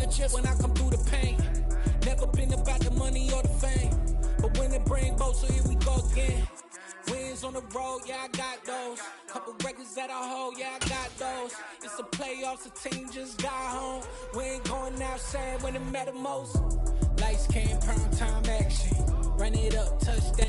chip when I come through the paint. Never been about the money or the fame. But when it bring both, so here we go again. Wins on the road, yeah, I got those. Couple records that I hold, yeah, I got those. It's the playoffs, the team just got home. We ain't going outside when it matter most. Lights came, prime time action. Run it up, touchdown.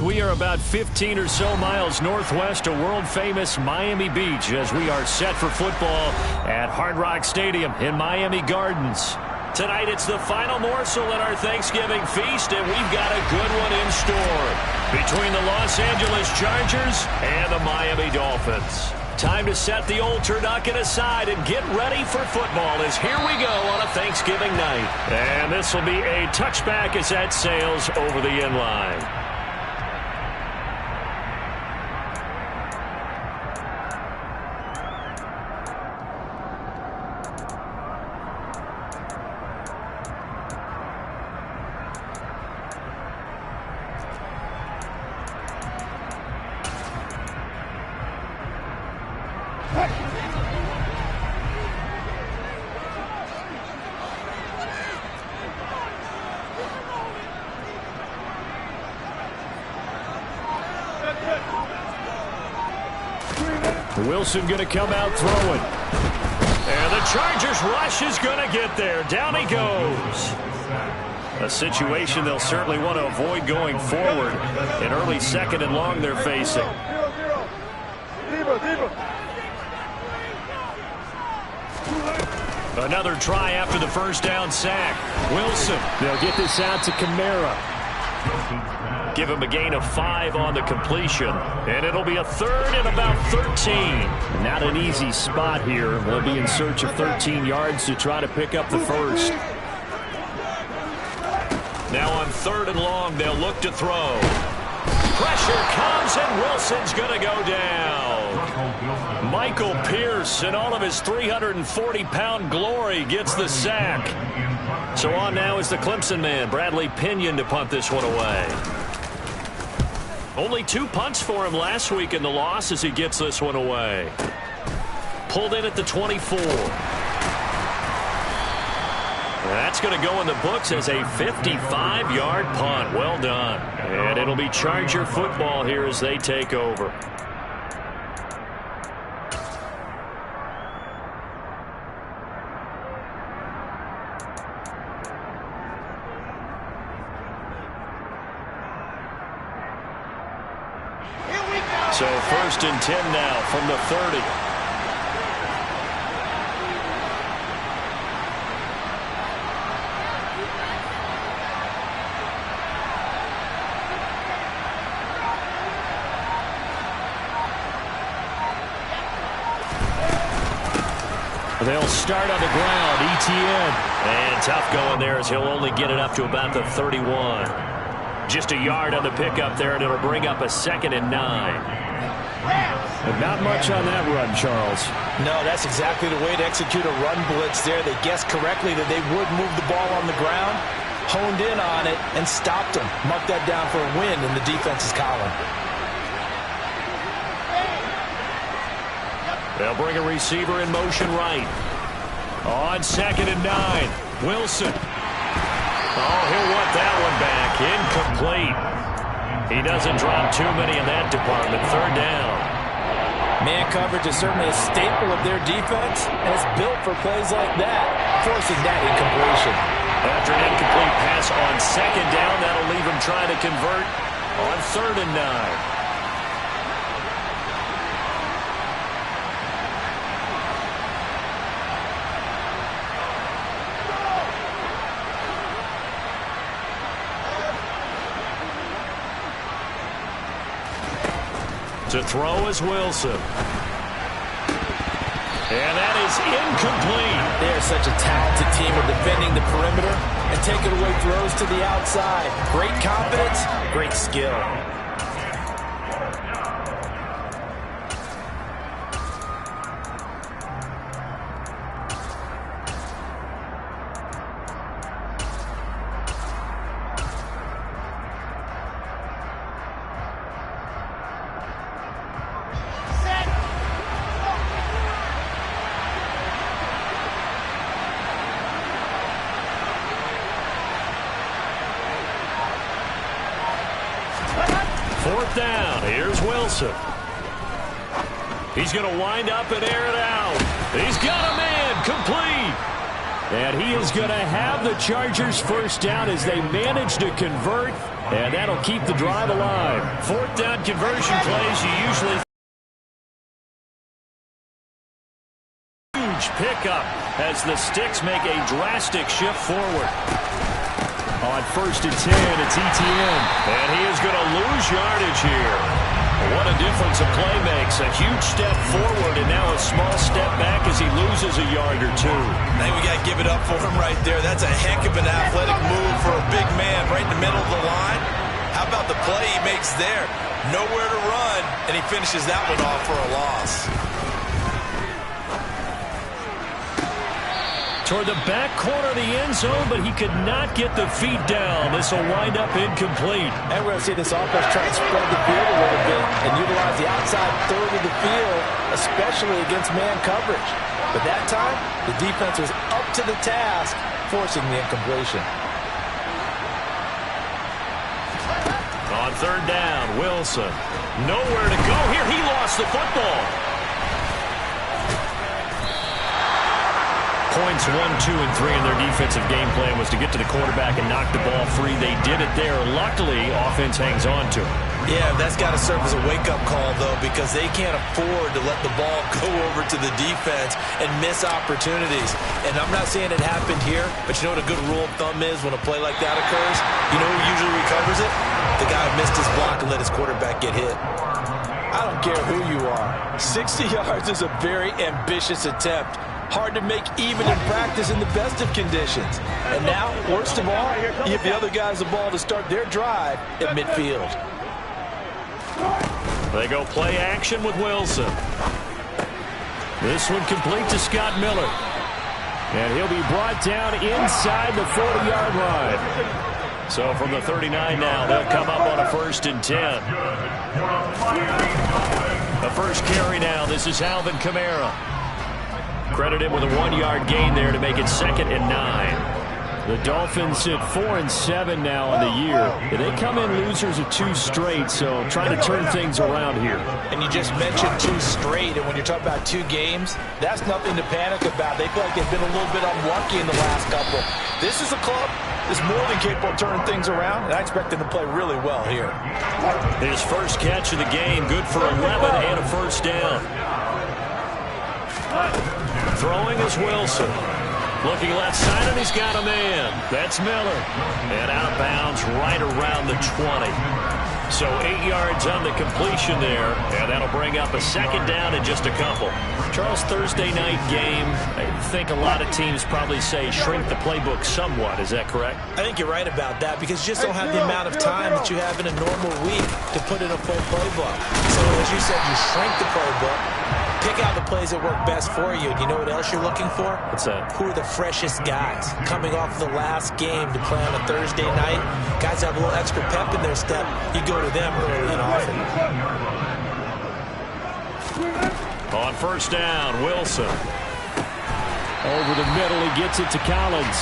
We are about 15 or so miles northwest of world-famous Miami Beach as we are set for football at Hard Rock Stadium in Miami Gardens. Tonight it's the final morsel in our Thanksgiving feast, and we've got a good one in store between the Los Angeles Chargers and the Miami Dolphins. Time to set the old turducken aside and get ready for football as here we go on a Thanksgiving night. And this will be a touchback as that sails over the end line. Wilson going to come out throwing. And the Chargers rush is going to get there. Down he goes. A situation they'll certainly want to avoid going forward. An early second and long they're facing. Another try after the first down sack. Wilson. They'll get this out to Kamara. Give him a gain of 5 on the completion. And it'll be a third and about 13. Not an easy spot here. They'll be in search of 13 yards to try to pick up the first. Now on third and long, they'll look to throw. Pressure comes, and Wilson's going to go down. Michael Pierce, in all of his 340-pound glory, gets the sack. So on now is the Clemson man, Bradley Pinion, to punt this one away. Only 2 punts for him last week in the loss as he gets this one away. Pulled in at the 24. That's going to go in the books as a 55-yard punt. Well done. And it'll be Charger football here as they take over. So first and 10 now from the 30. They'll start on the ground. ETN. And tough going there as he'll only get it up to about the 31. Just a yard on the pickup there, and it'll bring up a 2nd and 9. But not much on that run, Charles. No, that's exactly the way to execute a run blitz there. They guessed correctly that they would move the ball on the ground, honed in on it, and stopped them. Mark that down for a win in the defense's column. They'll bring a receiver in motion right. On 2nd and 9. Wilson. Oh, he'll want that one back. Incomplete. He doesn't drop too many in that department. 3rd down. Man coverage is certainly a staple of their defense, and it's built for plays like that, forcing that incompletion. After an incomplete pass on 2nd down, that'll leave him trying to convert on 3rd and 9. To throw is Wilson. And that is incomplete. They are such a talented team of defending the perimeter and taking away throws to the outside. Great confidence, great skill. 4th down. Here's Wilson. He's going to wind up and air it out. He's got a man complete. And he is going to have the Chargers first down as they manage to convert. And that'll keep the drive alive. 4th down conversion plays, you usually huge pickup as the Sticks make a drastic shift forward. On 1st and 10, it's ETN. And he is going to lose yardage here. What a difference a play makes. A huge step forward and now a small step back as he loses a yard or two. I think we got to give it up for him right there. That's a heck of an athletic move for a big man right in the middle of the line. How about the play he makes there? Nowhere to run, and he finishes that one off for a loss. Toward the back corner of the end zone, but he could not get the feet down. This will wind up incomplete. And we're going to see this offense try to spread the field a little bit and utilize the outside third of the field, especially against man coverage. But that time, the defense was up to the task, forcing the incompletion. On 3rd down, Wilson. Nowhere to go here. He lost the football. Points 1, 2, and 3 in their defensive game plan was to get to the quarterback and knock the ball free. They did it there. Luckily, offense hangs on to it. Yeah, that's got to serve as a wake-up call, though, because they can't afford to let the ball go over to the defense and miss opportunities. And I'm not saying it happened here, but you know what a good rule of thumb is when a play like that occurs? You know who usually recovers it? The guy who missed his block and let his quarterback get hit. I don't care who you are. 60 yards is a very ambitious attempt. Hard to make even in practice in the best of conditions. And now, worst of all, you give the other guys the ball to start their drive at midfield. They go play action with Wilson. This one complete to Scott Miller. And he'll be brought down inside the 40-yard line. So from the 39 now, they'll come up on a 1st and 10. The first carry now. This is Alvin Kamara. Credit him with a 1-yard gain there to make it 2nd and 9. The Dolphins sit 4-7 now on the year. They come in losers of 2 straight, so trying to turn things around here. And you just mentioned 2 straight, and when you're talking about 2 games, that's nothing to panic about. They feel like they've been a little bit unlucky in the last couple. This is a club that's more than capable of turning things around, and I expect them to play really well here. His first catch of the game, good for 11 and a 1st down. Throwing is Wilson. Looking left side, and he's got a man. That's Miller. And out of bounds right around the 20. So 8 yards on the completion there, and that'll bring up a 2nd down in just a couple. Charles, Thursday night game, I think a lot of teams probably say shrink the playbook somewhat. Is that correct? I think you're right about that because you just don't have the amount of time that you have in a normal week to put in a full playbook. So as you said, you shrink the playbook. Pick out the plays that work best for you. And you know what else you're looking for? What's that? Who are the freshest guys coming off the last game to play on a Thursday night? Guys have a little extra pep in their step. You go to them early and often. On 1st down, Wilson. Over the middle, he gets it to Collins.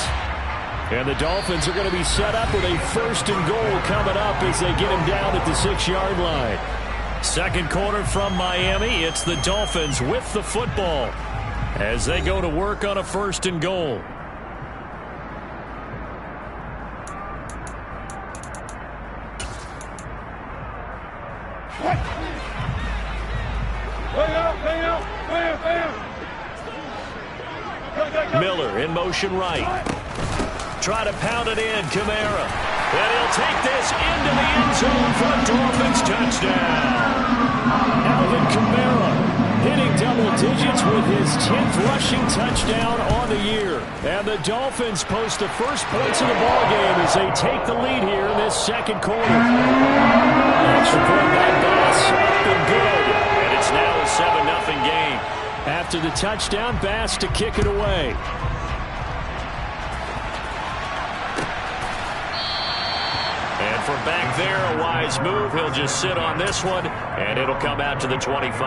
And the Dolphins are going to be set up with a 1st and goal coming up as they get him down at the 6-yard line. 2nd quarter from Miami. It's the Dolphins with the football as they go to work on a 1st and goal. Miller in motion right. Try to pound it in, Kamara. And he'll take this into the end zone for a Dolphins touchdown. Alvin Kamara hitting double digits with his 10th rushing touchdown on the year. And the Dolphins post the first points of the ballgame as they take the lead here in this 2nd quarter. Extra point by Bass, up and good. And it's now a 7-0 game. After the touchdown, Bass to kick it away. And from back there, a wise move. He'll just sit on this one, and it'll come out to the 25.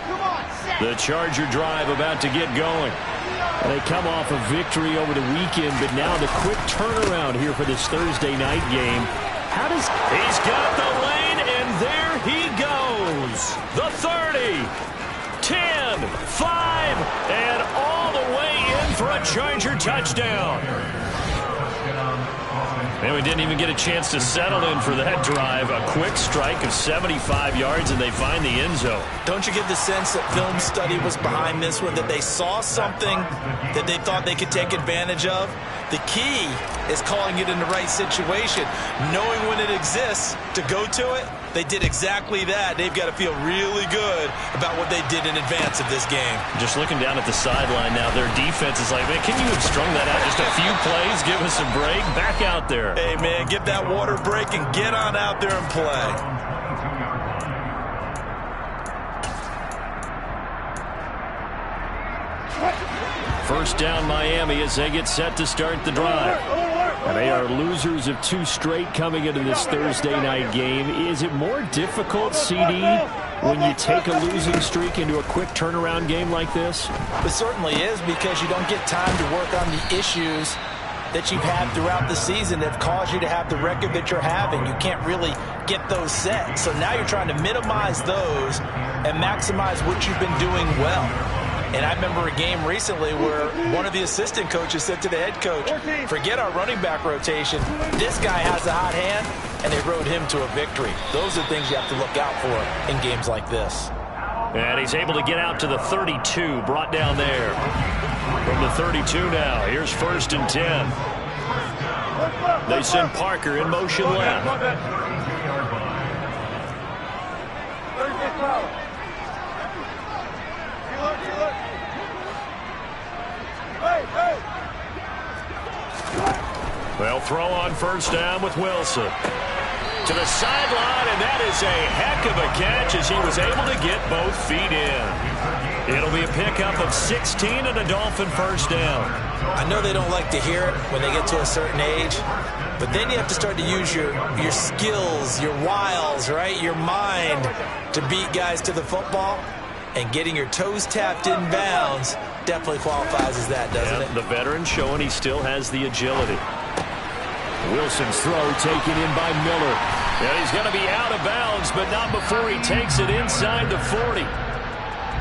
Come on, The Charger drive about to get going. They come off a victory over the weekend, but now the quick turnaround here for this Thursday night game. He's got the lane, and there he goes. The 30, 10, 5, and all the way in for a Charger touchdown. And we didn't even get a chance to settle in for that drive. A quick strike of 75 yards, and they find the end zone. Don't you get the sense that film study was behind this one, that they saw something that they thought they could take advantage of? The key is calling it in the right situation, knowing when it exists to go to it. They did exactly that. They've got to feel really good about what they did in advance of this game. Just looking down at the sideline now, their defense is like, man, can you have strung that out just a few plays? Give us a break. Back out there. Hey, man, give that water break and get on out there and play. First down Miami as they get set to start the drive. And they are losers of 2 straight coming into this Thursday night game. Is it more difficult, CD, when you take a losing streak into a quick turnaround game like this? It certainly is, because you don't get time to work on the issues that you've had throughout the season that have caused you to have the record that you're having. You can't really get those set. So now you're trying to minimize those and maximize what you've been doing well. And I remember a game recently where one of the assistant coaches said to the head coach, forget our running back rotation. This guy has a hot hand, and they rode him to a victory. Those are things you have to look out for in games like this. And he's able to get out to the 32, brought down there. From the 32 now, here's 1st and 10. They send Parker in motion left. They'll throw on 1st down with Wilson. To the sideline, and that is a heck of a catch as he was able to get both feet in. It'll be a pickup of 16 and a Dolphin 1st down. I know they don't like to hear it when they get to a certain age, but then you have to start to use your skills, your wiles, right? Your mind to beat guys to the football. And getting your toes tapped in bounds definitely qualifies as that, doesn't it? The veteran showing he still has the agility. Wilson's throw taken in by Miller. And he's going to be out of bounds, but not before he takes it inside the 40.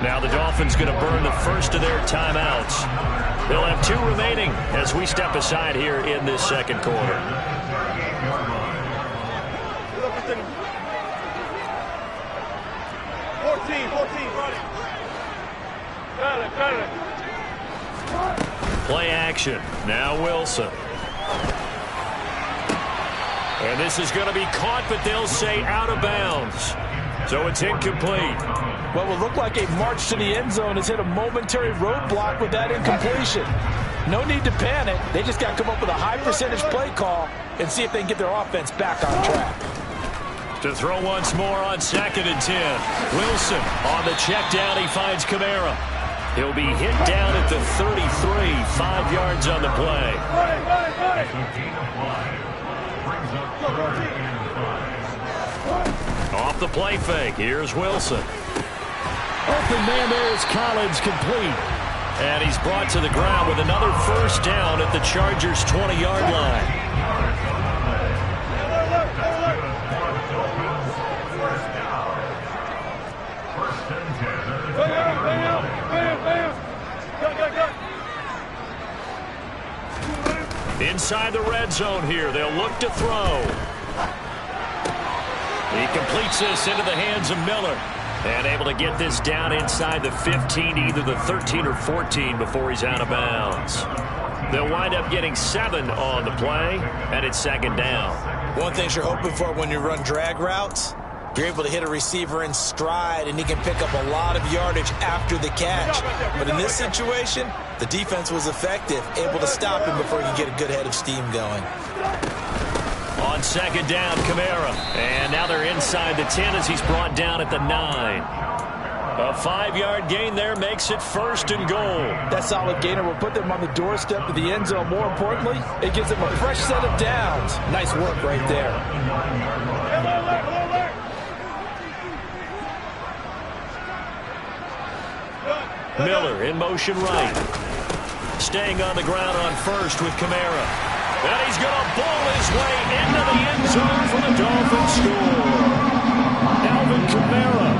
Now the Dolphins going to burn the first of their timeouts. They'll have 2 remaining as we step aside here in this 2nd quarter. Play action. Now Wilson. And this is going to be caught, but they'll say out of bounds. So it's incomplete. What will look like a march to the end zone has hit a momentary roadblock with that incompletion. No need to panic. They just got to come up with a high percentage play call and see if they can get their offense back on track. To throw once more on 2nd and 10. Wilson on the check down. He finds Kamara. He'll be hit down at the 33. 5 yards on the play. Off the play fake. Here's Wilson. Open man there is Collins, complete. And he's brought to the ground with another 1st down at the Chargers' 20-yard line. Inside the red zone here. They'll look to throw. He completes this into the hands of Miller. And able to get this down inside the 15, either the 13 or 14 before he's out of bounds. They'll wind up getting 7 on the play, and it's 2nd down. One thing you're hoping for when you run drag routes, you're able to hit a receiver in stride, and he can pick up a lot of yardage after the catch. But in this situation, the defense was effective, able to stop him before he could get a good head of steam going. On 2nd down, Kamara. And now they're inside the 10 as he's brought down at the 9. A 5-yard gain there makes it 1st and goal. That solid gainer will put them on the doorstep of the end zone. More importantly, it gives them a fresh set of downs. Nice work right there. Miller in motion right. Staying on the ground on first with Kamara. And he's going to bowl his way into the end zone for the Dolphins score. Alvin Kamara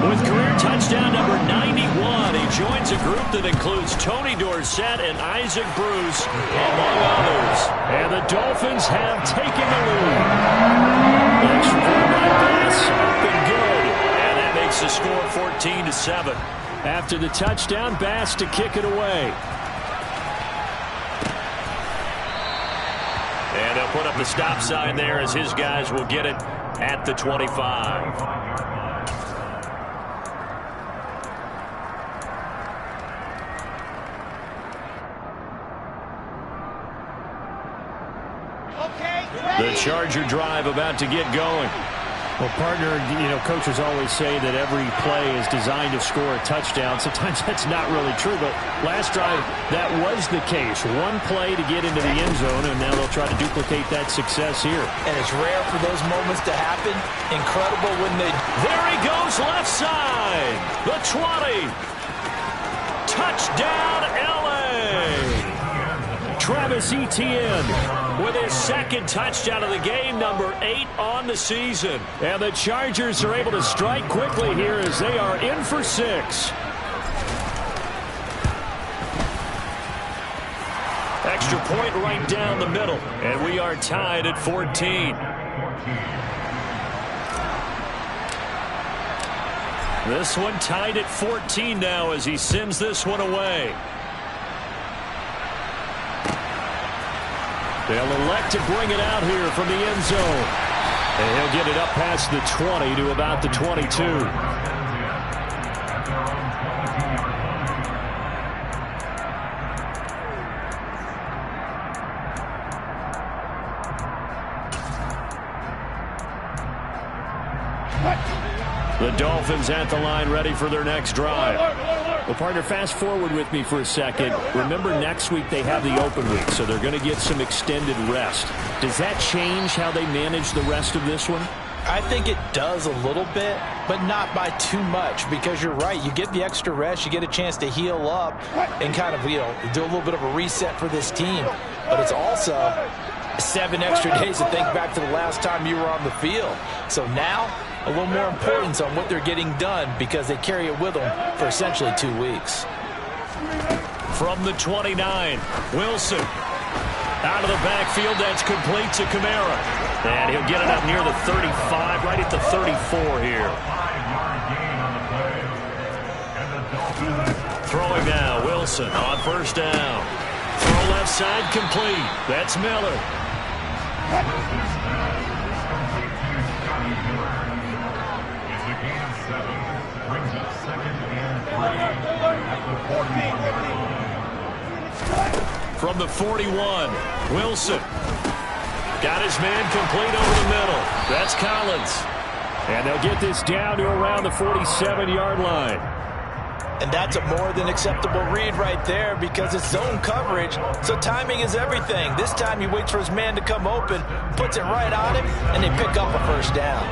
with career touchdown number 91. He joins a group that includes Tony Dorsett and Isaac Bruce, among others. And the Dolphins have taken the lead. Extra point by Bass, up and good. And that makes the score 14-7. After the touchdown, Bass to kick it away. And they'll put up the stop sign there as his guys will get it at the 25. The Charger drive about to get going. Well, partner, coaches always say that every play is designed to score a touchdown. Sometimes that's not really true, but last drive, that was the case. One play to get into the end zone, and now they'll try to duplicate that success here. And it's rare for those moments to happen. Incredible when they... There he goes, left side. The 20. Touchdown, L.A. Travis Etienne with his second touchdown of the game, number 8 on the season. And the Chargers are able to strike quickly here as they are in for 6. Extra point right down the middle. And we are tied at 14. This one tied at 14 now as he sends this one away. They'll elect to bring it out here from the end zone. And he'll get it up past the 20 to about the 22. The Dolphins at the line ready for their next drive. Well, partner, fast forward with me for a second. Remember, next week they have the open week, so they're going to get some extended rest. Does that change how they manage the rest of this one? I think it does a little bit, but not by too much, because you're right. You get the extra rest, you get a chance to heal up and kind of, do a little bit of a reset for this team. But it's also 7 extra days to think back to the last time you were on the field. So now, a little more importance on what they're getting done because they carry it with them for essentially 2 weeks. From the 29, Wilson. Out of the backfield, that's complete to Kamara. And he'll get it up near the 35, right at the 34 here. Throwing now, Wilson on first down. Throw left side, complete. That's Miller. From the 41, Wilson. Got his man complete over the middle. That's Collins. And they'll get this down to around the 47-yard line. And that's a more than acceptable read right there because it's zone coverage, so timing is everything. This time he waits for his man to come open, puts it right on him, and they pick up a first down.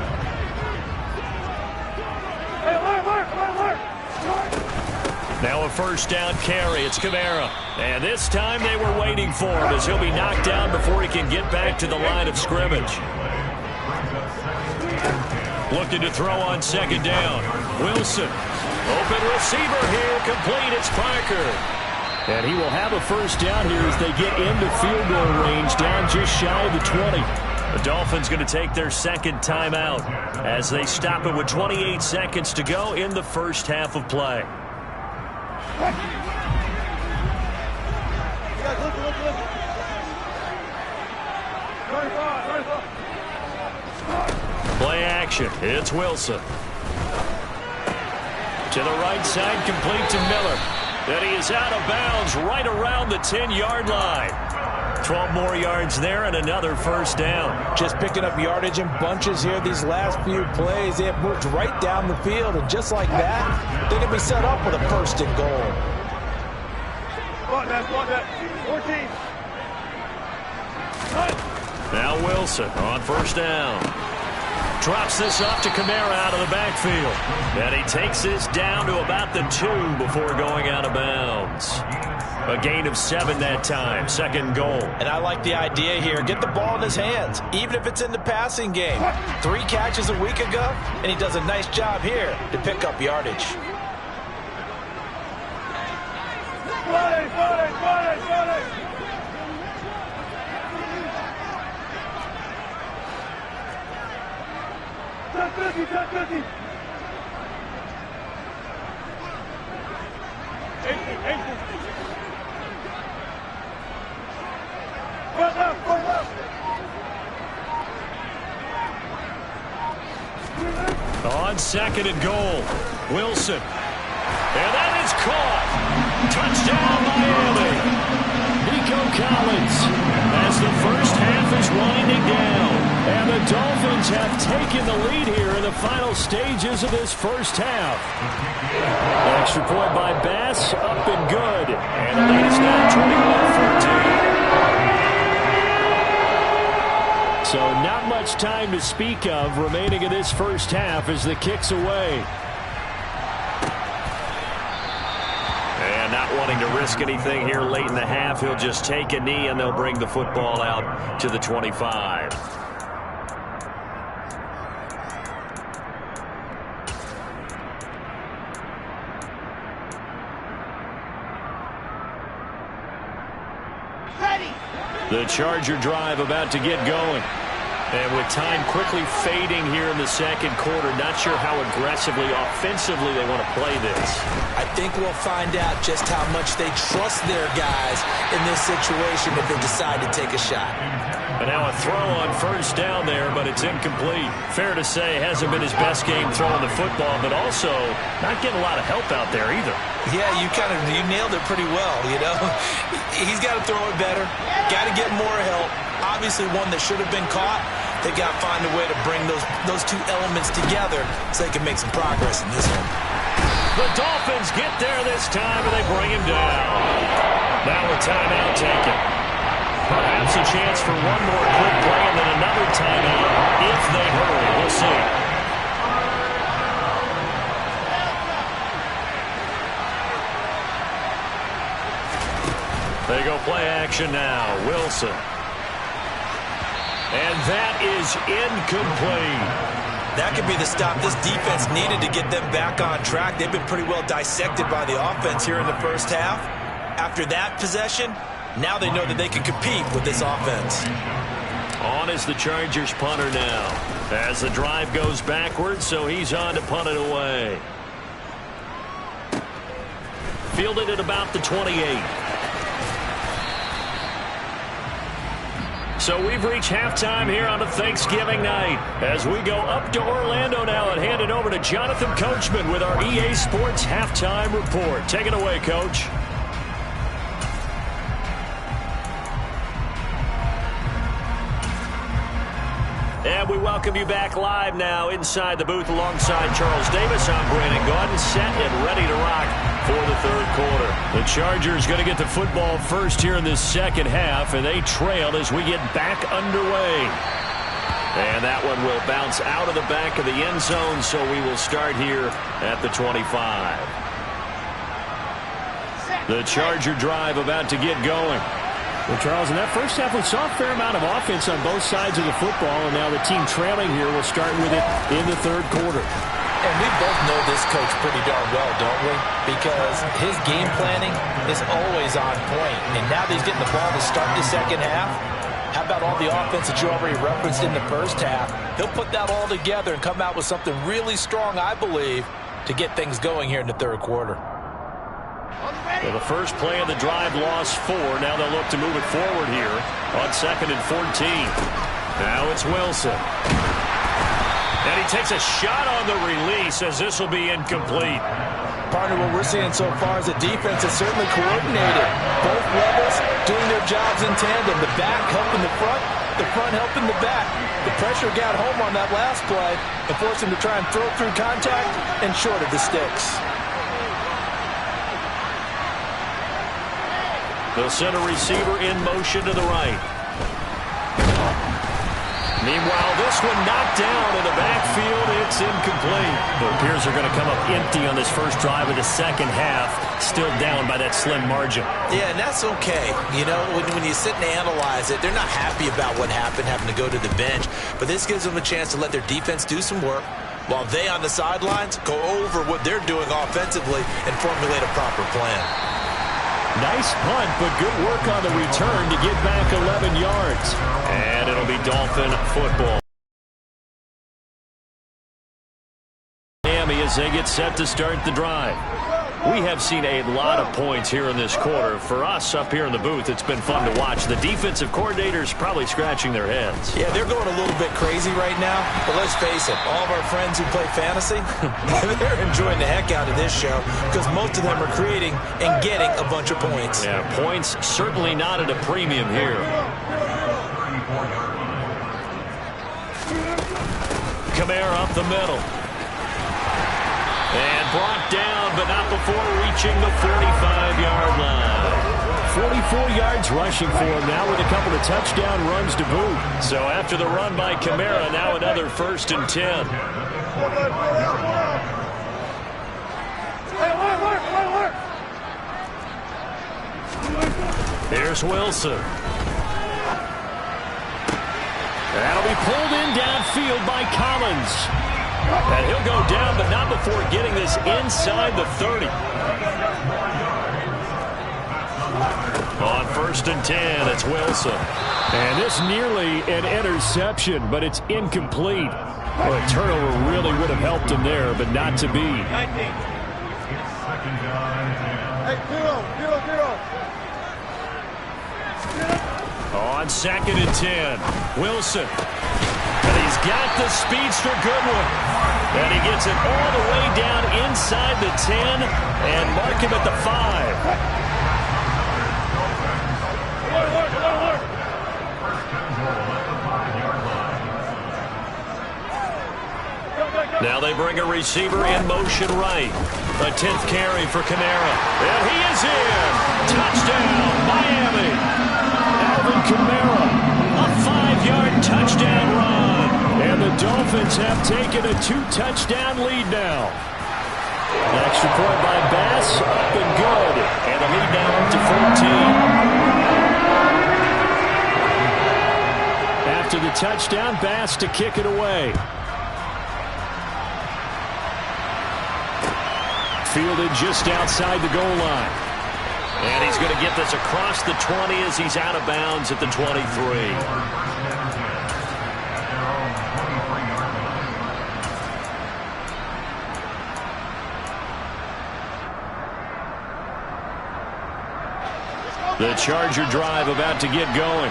Now a first down carry. It's Kamara. And this time they were waiting for him as he'll be knocked down before he can get back to the line of scrimmage. Looking to throw on second down. Wilson. Open receiver here. Complete. It's Parker. And he will have a first down here as they get into field goal range down just shy of the 20. The Dolphins going to take their second timeout as they stop it with 28 seconds to go in the first half of play. Play action. It's Wilson. To the right side, complete to Miller. And he is out of bounds right around the 10-yard line. 12 more yards there and another first down. Just picking up yardage in bunches here these last few plays. They have moved right down the field, and just like that, they can be set up with a first and goal. 14. Now Wilson on first down. Drops this off to Kamara out of the backfield. And he takes this down to about the 2 before going out of bounds. A gain of 7 that time. Second goal. And I like the idea here. Get the ball in his hands, even if it's in the passing game. 3 catches a week ago, and he does a nice job here to pick up yardage. On second and goal, Wilson. And that is caught. Touchdown, Miami. Nico Collins as the first half is winding down. And the Dolphins have taken the lead here in the final stages of this first half. Extra point by Bass, up and good. And the lead is now 21-14. So not much time to speak of remaining in this first half as the kick's away. And not wanting to risk anything here late in the half, he'll just take a knee and they'll bring the football out to the 25. The Charger drive about to get going. And with time quickly fading here in the second quarter, not sure how aggressively, offensively they want to play this. I think we'll find out just how much they trust their guys in this situation if they decide to take a shot. And now a throw on first down there, but it's incomplete. Fair to say, hasn't been his best game throwing the football, but also not getting a lot of help out there either. Yeah, you nailed it pretty well, you know. He's got to throw it better, got to get more help. Obviously one that should have been caught. They got to find a way to bring those two elements together so they can make some progress in this one. The Dolphins get there this time, and they bring him down. Now a timeout taken. Perhaps a chance for one more quick play and then another timeout if they hurry. We'll see. They go play action now. Wilson. And that is incomplete. That could be the stop this defense needed to get them back on track. They've been pretty well dissected by the offense here in the first half. After that possession, now they know that they can compete with this offense. On is the Chargers punter now. As the drive goes backwards, so he's on to punt it away. Fielded at about the 28. So we've reached halftime here on a Thanksgiving night as we go up to Orlando now and hand it over to Jonathan Coachman with our EA Sports Halftime Report. Take it away, Coach. And we welcome you back live now inside the booth alongside Charles Davis. I'm Brandon Gaudin, set and ready to rock for the third quarter. The Chargers going to get the football first here in this second half, and they trail as we get back underway. And that one will bounce out of the back of the end zone, so we will start here at the 25. The Charger drive about to get going. Well, Charles, in that first half, we saw a fair amount of offense on both sides of the football, and now the team trailing here will start with it in the third quarter. And we both know this coach pretty darn well, don't we? Because his game planning is always on point. And now that he's getting the ball to start the second half, how about all the offense that you already referenced in the first half? He'll put that all together and come out with something really strong, I believe, to get things going here in the third quarter. Well, the first play of the drive lost 4. Now they'll look to move it forward here on 2nd and 14. Now it's Wilson. And he takes a shot on the release as this will be incomplete. Partner, what we're seeing so far is the defense is certainly coordinated. Both levels doing their jobs in tandem. The back helping the front helping the back. The pressure got home on that last play and forced him to try and throw through contact and short of the sticks. They'll send a receiver in motion to the right. Meanwhile, this one knocked down in the backfield. It's incomplete. It appears they're going to come up empty on this first drive of the second half. Still down by that slim margin. Yeah, and that's okay. You know, when you sit and analyze it, they're not happy about what happened, having to go to the bench. But this gives them a chance to let their defense do some work while they on the sidelines go over what they're doing offensively and formulate a proper plan. Nice punt, but good work on the return to get back 11 yards. And it'll be Dolphin football. Miami as they get set to start the drive. We have seen a lot of points here in this quarter. For us up here in the booth, it's been fun to watch. The defensive coordinators probably scratching their heads. Yeah, they're going a little bit crazy right now. But let's face it, all of our friends who play fantasy, they're enjoying the heck out of this show because most of them are creating and getting a bunch of points. Yeah, points certainly not at a premium here. Kamara up the middle. And brought down, but not before reaching the 45-yard line. 44 yards rushing for him now with a couple of touchdown runs to boot. So after the run by Kamara, now another 1st and 10. Here's Wilson. That'll be pulled in downfield by Collins. And he'll go down, but not before getting this inside the 30. On 1st and 10, it's Wilson. And this nearly an interception, but it's incomplete. Well, a turnover really would have helped him there, but not to be. On 2nd and 10, Wilson. And he's got the speedster Goodwin. And he gets it all the way down inside the 10 and mark him at the 5. Now they bring a receiver in motion right. A 10th carry for Kamara. And he is in. Touchdown, Miami. Alvin Kamara. A 5-yard touchdown run. And the Dolphins have taken a 2-touchdown lead now. An extra point by Bass, up and good. And the lead now up to 14. After the touchdown, Bass to kick it away. Fielded just outside the goal line. And he's going to get this across the 20 as he's out of bounds at the 23. The Charger drive about to get going.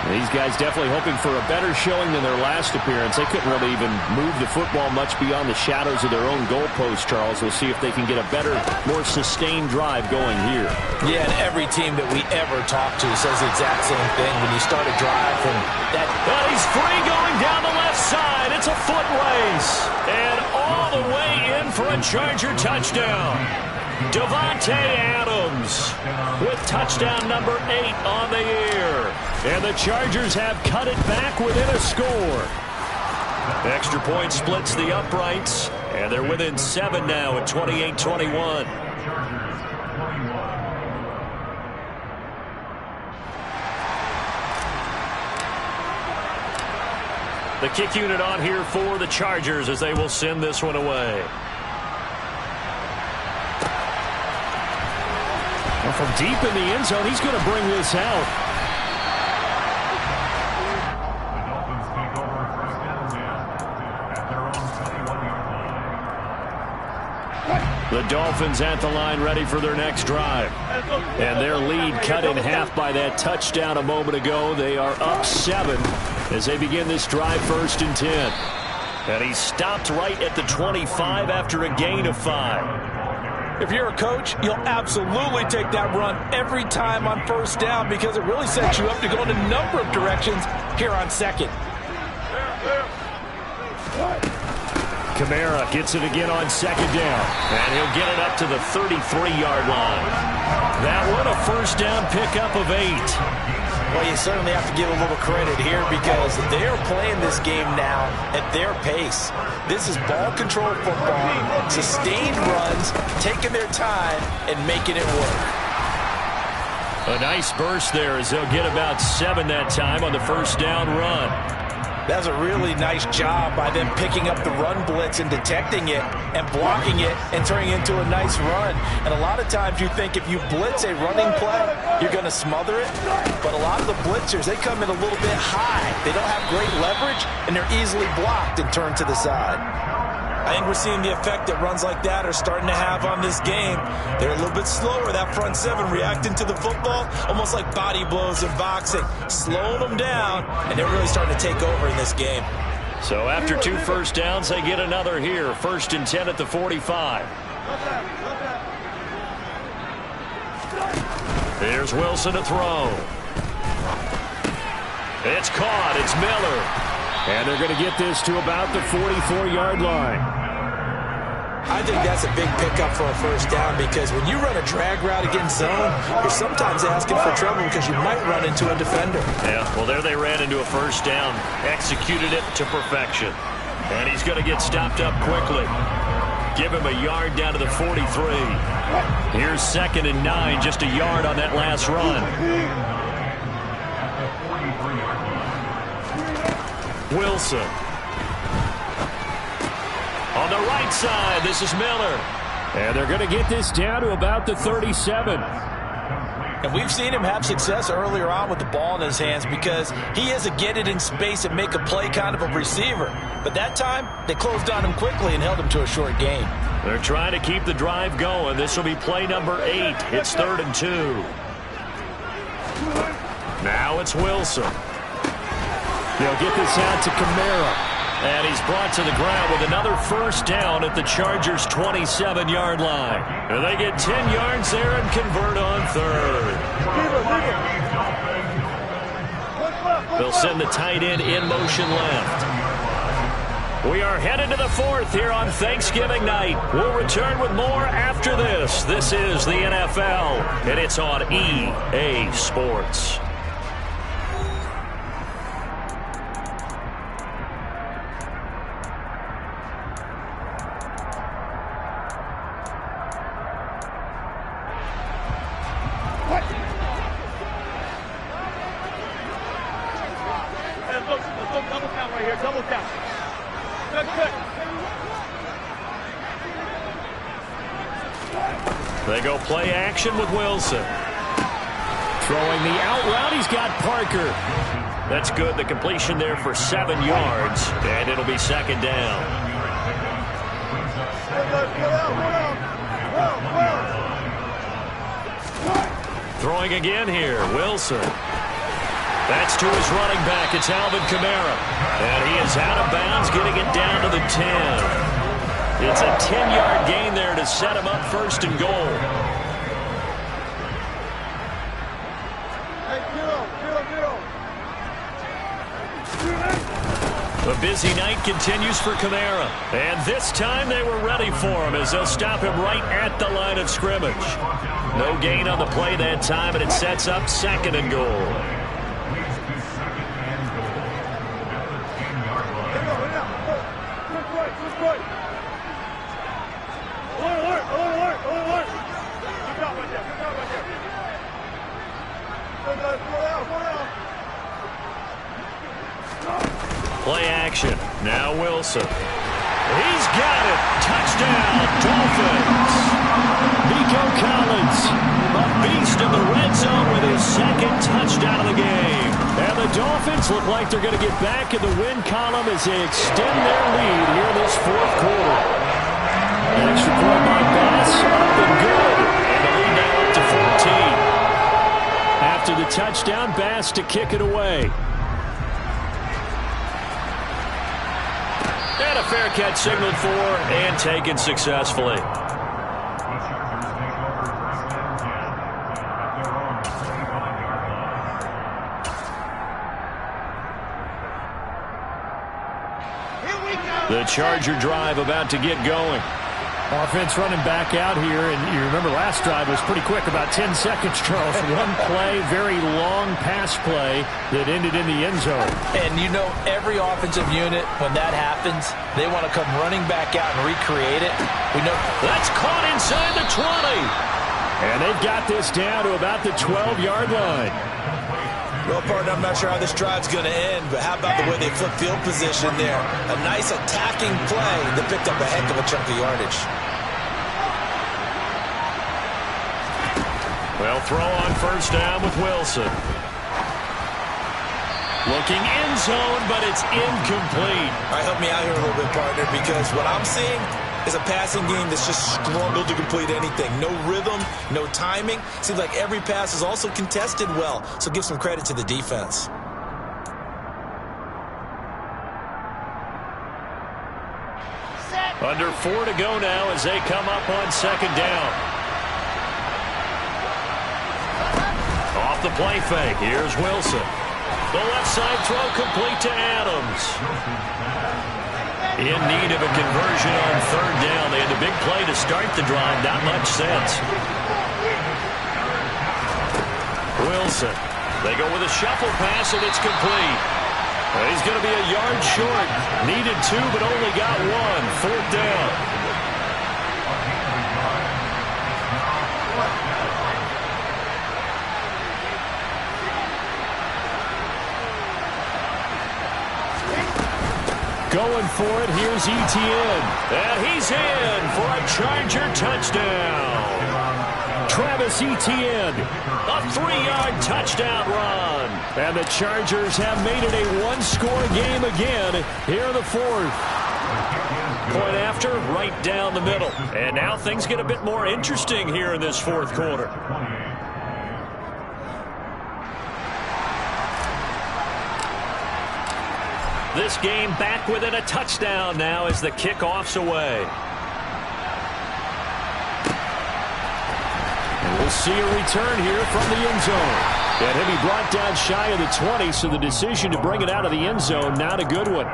These guys definitely hoping for a better showing than their last appearance. They couldn't really even move the football much beyond the shadows of their own goalpost, Charles. We'll see if they can get a better, more sustained drive going here. Yeah, and every team that we ever talk to says the exact same thing. When you start a drive from that... But he's free going down the left side. It's a foot race. And all the way in for a Charger touchdown. Davante Adams with touchdown number 8 on the year. And the Chargers have cut it back within a score. Extra point splits the uprights, and they're within 7 now at 28-21. The kick unit on here for the Chargers as they will send this one away. Well, from deep in the end zone, he's going to bring this out. The Dolphins at the line ready for their next drive. And their lead cut in half by that touchdown a moment ago. They are up 7 as they begin this drive 1st and 10. And he stopped right at the 25 after a gain of 5. If you're a coach, you'll absolutely take that run every time on 1st down because it really sets you up to go in a number of directions here on 2nd. Kamara gets it again on 2nd down. And he'll get it up to the 33-yard line. That one a 1st down pickup of 8. Well, you certainly have to give a little credit here because they are playing this game now at their pace. This is ball control football, sustained runs, taking their time and making it work. A nice burst there as they'll get about 7 that time on the first down run. That's a really nice job by them picking up the run blitz and detecting it and blocking it and turning it into a nice run. And a lot of times you think if you blitz a running play, you're going to smother it. But a lot of the blitzers, they come in a little bit high. They don't have great leverage, and they're easily blocked and turned to the side. I think we're seeing the effect that runs like that are starting to have on this game. They're a little bit slower, that front seven, reacting to the football, almost like body blows in boxing, slowing them down, and they're really starting to take over in this game. So after 2 first downs, they get another here. 1st and 10 at the 45. Here's Wilson to throw. It's caught. It's Miller. And they're going to get this to about the 44-yard line. I think that's a big pickup for a first down because when you run a drag route against zone, you're sometimes asking for trouble because you might run into a defender. Yeah, well, there they ran into a first down, executed it to perfection. And he's going to get stopped up quickly. Give him a yard down to the 43. Here's 2nd and 9, just a yard on that last run. Wilson. On the right side, this is Miller. And they're going to get this down to about the 37. And we've seen him have success earlier on with the ball in his hands because he is a get it in space and make a play kind of a receiver. But that time, they closed on him quickly and held him to a short gain. They're trying to keep the drive going. This will be play number 8. It's 3rd and 2. Now it's Wilson. They'll get this out to Kamara. And he's brought to the ground with another first down at the Chargers' 27-yard line. And they get 10 yards there and convert on 3rd. They'll send the tight end in motion left. We are headed to the 4th here on Thanksgiving night. We'll return with more after this. This is the NFL, and it's on EA Sports. They go play action with Wilson. Throwing the out route, he's got Parker. That's good. The completion there for 7 yards, and it'll be 2nd down. Throwing again here, Wilson. That's to his running back. It's Alvin Kamara. And he is out of bounds, getting it down to the 10. It's a 10-yard gain there to set him up 1st and goal. The busy night continues for Kamara. And this time they were ready for him as they'll stop him right at the line of scrimmage. No gain on the play that time, and it sets up 2nd and goal. Play action. Now Wilson. He's got it. Touchdown, Dolphins. Nico Collins, a beast in the red zone with his 2nd touchdown of the game. And the Dolphins look like they're going to get back in the win column as they extend their lead here in this 4th quarter. An extra point by Bass, up and good. And the lead now up to 14. After the touchdown, Bass to kick it away. And a fair catch signaled for and taken successfully. The Charger drive about to get going. Offense running back out here, and you remember last drive was pretty quick, about 10 seconds, Charles. One play, very long pass play that ended in the end zone. And you know, every offensive unit, when that happens, they want to come running back out and recreate it. We know that's caught inside the 20. And they've got this down to about the 12-yard line. Well, partner, I'm not sure how this drive's going to end, but how about the way they flip field position there? A nice attacking play that picked up a heck of a chunk of yardage. Well, throw on first down with Wilson. Looking end zone, but it's incomplete. All right, help me out here a little bit, partner, because what I'm seeing is a passing game that's just struggled to complete anything. No rhythm, no timing. Seems like every pass is also contested well, so give some credit to the defense. Under 4 to go now as they come up on second down. Off the play fake, here's Wilson. The left side throw complete to Adams. In need of a conversion on third down. They had a big play to start the drive. Not much sense. Wilson. They go with a shuffle pass, and it's complete. Well, he's going to be a yard short. Needed 2, but only got 1. Fourth down. Going for it, here's Etienne. And he's in for a Charger touchdown. Travis Etienne. A 3-yard touchdown run. And the Chargers have made it a one-score game again here in the fourth. Point after, right down the middle. And now things get a bit more interesting here in this fourth quarter. This game back within a touchdown now as the kickoff's away. And we'll see a return here from the end zone. And he'll be brought down shy of the 20, so the decision to bring it out of the end zone, not a good one.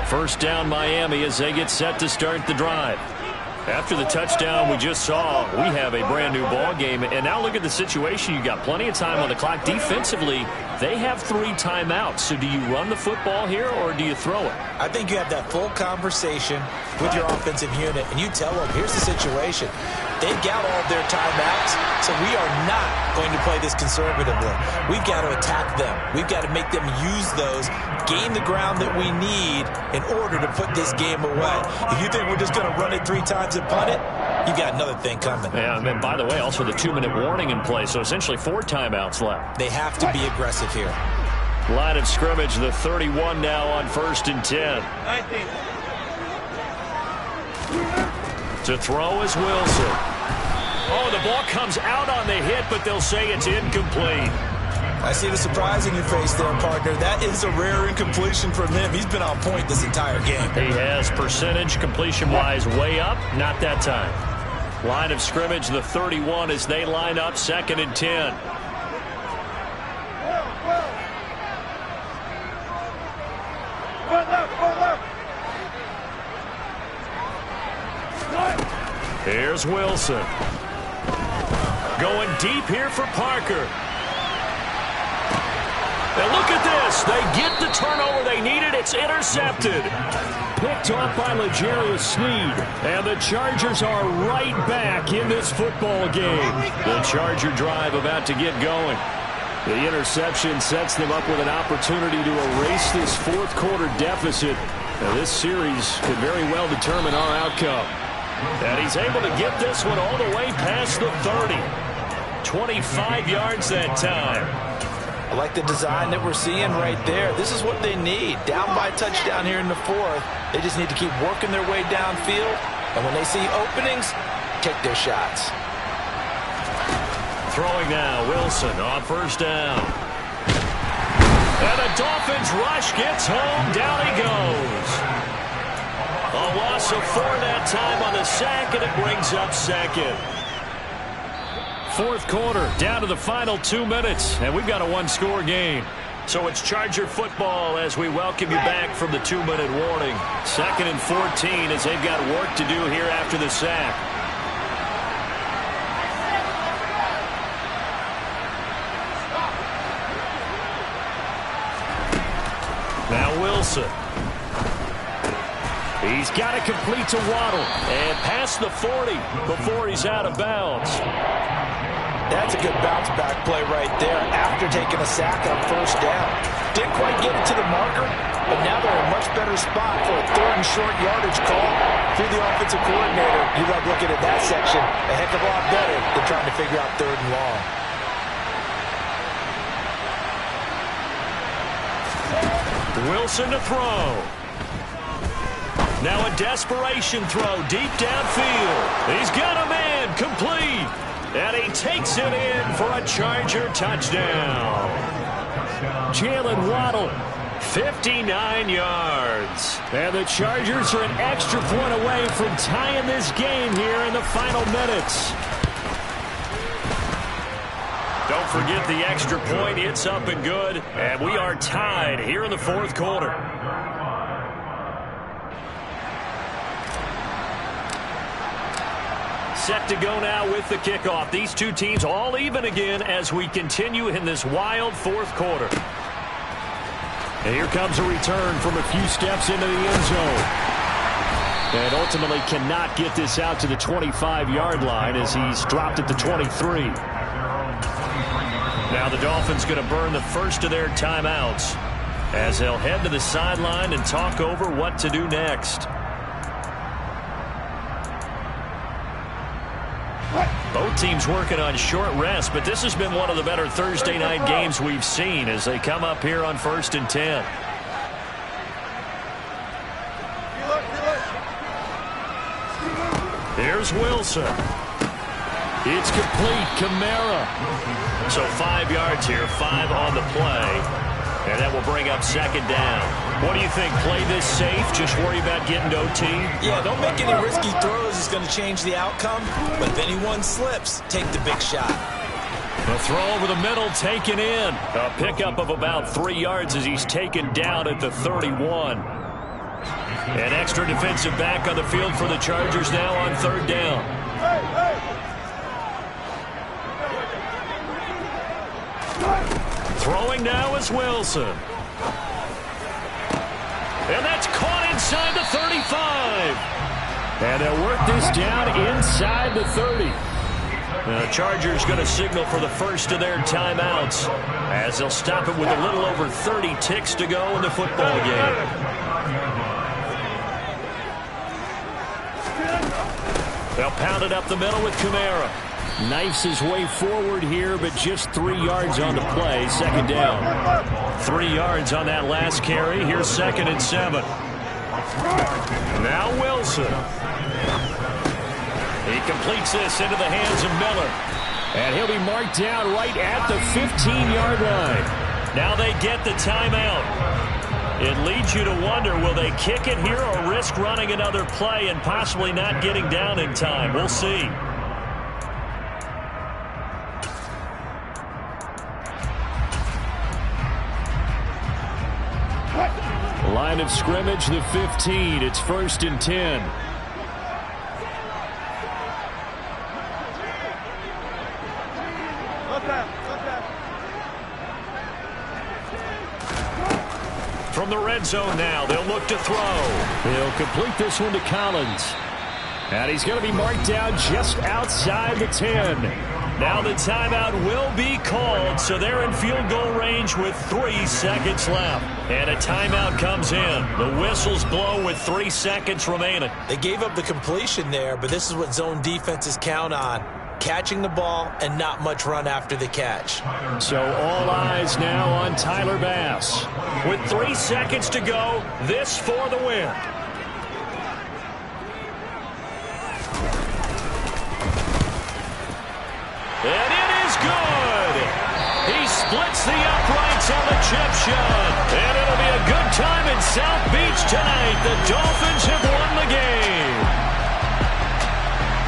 First down Miami as they get set to start the drive. After the touchdown we just saw, we have a brand new ball game. And now look at the situation. You got plenty of time on the clock. Defensively, they have 3 timeouts. So do you run the football here or do you throw it? I think you have that full conversation with your offensive unit, and you tell them, here's the situation. They've got all of their timeouts, so we are not going to play this conservatively. We've got to attack them. We've got to make them use those, gain the ground that we need in order to put this game away. If you think we're just going to run it 3 times and punt it, you've got another thing coming. Yeah, and by the way, also the 2-minute warning in play, so essentially 4 timeouts left. They have to be aggressive here. Line of scrimmage, the 31 now on 1st and 10. To throw is Wilson. Oh, the ball comes out on the hit, but they'll say it's incomplete. I see the surprise in your face there, partner. That is a rare incompletion from him. He's been on point this entire game. He has percentage completion-wise way up, not that time. Line of scrimmage, the 31 as they line up 2nd and 10. Here's Wilson. Going deep here for Parker. And look at this. They get the turnover they needed. It's intercepted. Picked off by L'Jarius Sneed. And the Chargers are right back in this football game. The Charger drive about to get going. The interception sets them up with an opportunity to erase this fourth quarter deficit. Now, this series could very well determine our outcome. And he's able to get this one all the way past the 30. 25 yards that time. I like the design that we're seeing right there. This is what they need. Down by a touchdown here in the fourth. They just need to keep working their way downfield. And when they see openings, take their shots. Throwing now, Wilson on 1st down. And the Dolphins rush gets home. Down he goes. A loss of 4 that time on the sack, and it brings up second. Fourth quarter, down to the final 2 minutes, and we've got a one-score game. So it's Charger football as we welcome you back from the 2-minute warning. 2nd and 14 as they've got work to do here after the sack. Now Wilson. He's got to complete to Waddle and past the 40 before he's out of bounds. That's a good bounce-back play right there after taking a sack on first down. Didn't quite get it to the marker, but now they're in a much better spot for a 3rd and short yardage call through the offensive coordinator. You love looking at that section a heck of a lot better than trying to figure out 3rd and long. Wilson to throw. Now a desperation throw deep downfield. He's got a man complete. And he takes it in for a Charger touchdown. Jalen Waddle, 59 yards. And the Chargers are an extra point away from tying this game here in the final minutes. Don't forget the extra point. It's up and good. And we are tied here in the fourth quarter. Set to go now with the kickoff. These two teams all even again as we continue in this wild fourth quarter. And here comes a return from a few steps into the end zone. And ultimately cannot get this out to the 25-yard line as he's dropped at the 23. Now the Dolphins going to burn the first of their timeouts as they'll head to the sideline and talk over what to do next. Both teams working on short rest, but this has been one of the better Thursday night games we've seen as they come up here on 1st and 10. Here's Wilson. It's complete. Kamara. So 5 yards here, 5 on the play. And that will bring up 2nd down. What do you think? Play this safe? Just worry about getting to OT? Yeah, don't make any risky throws. It's going to change the outcome. But if anyone slips, take the big shot. The throw over the middle taken in. A pickup of about 3 yards as he's taken down at the 31. An extra defensive back on the field for the Chargers now on 3rd down. Throwing now is Wilson. And that's caught inside the 35. And they'll work this down inside the 30. Now the Chargers going to signal for the first of their timeouts as they'll stop it with a little over 30 ticks to go in the football game. They'll pound it up the middle with Kamara. Knifes his way forward here, but just 3 yards on the play. 2nd down. 3 yards on that last carry. Here's 2nd and 7. Now Wilson. He completes this into the hands of Miller. And he'll be marked down right at the 15-yard line. Now they get the timeout. It leads you to wonder, will they kick it here or risk running another play and possibly not getting down in time? We'll see. Line of scrimmage, the 15. It's 1st and 10. From the red zone now, they'll look to throw. They'll complete this one to Collins. And he's going to be marked down just outside the 10. Now the timeout will be called, so they're in field goal range with 3 seconds left. And a timeout comes in. The whistles blow with 3 seconds remaining. They gave up the completion there, but this is what zone defenses count on. Catching the ball and not much run after the catch. So all eyes now on Tyler Bass. With 3 seconds to go, this for the win. And it is good. He splits the uprights on the chip shot. And it'll be a good time in South Beach tonight. The Dolphins have won the the game.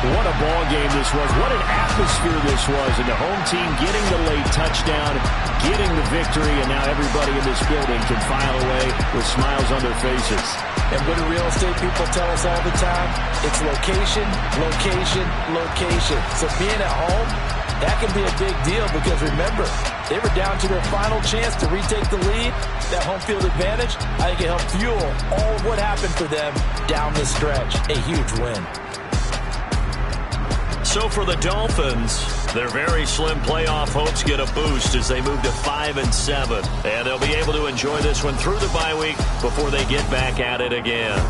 What a ball game this was. What an atmosphere this was. And the home team getting the late touchdown, getting the victory, and now everybody in this building can file away with smiles on their faces. And what do real estate people tell us all the time? It's location, location, location. So being at home, that can be a big deal because remember, they were down to their final chance to retake the lead. That home field advantage, I think it helped fuel all of what happened for them down the stretch. A huge win. So for the Dolphins, their very slim playoff hopes get a boost as they move to 5-7. And they'll be able to enjoy this one through the bye week before they get back at it again.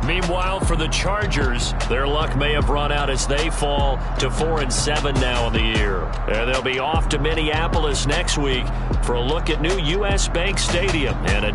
Meanwhile, for the Chargers, their luck may have run out as they fall to 4-7 now in the year. And they'll be off to Minneapolis next week for a look at new U.S. Bank Stadium and a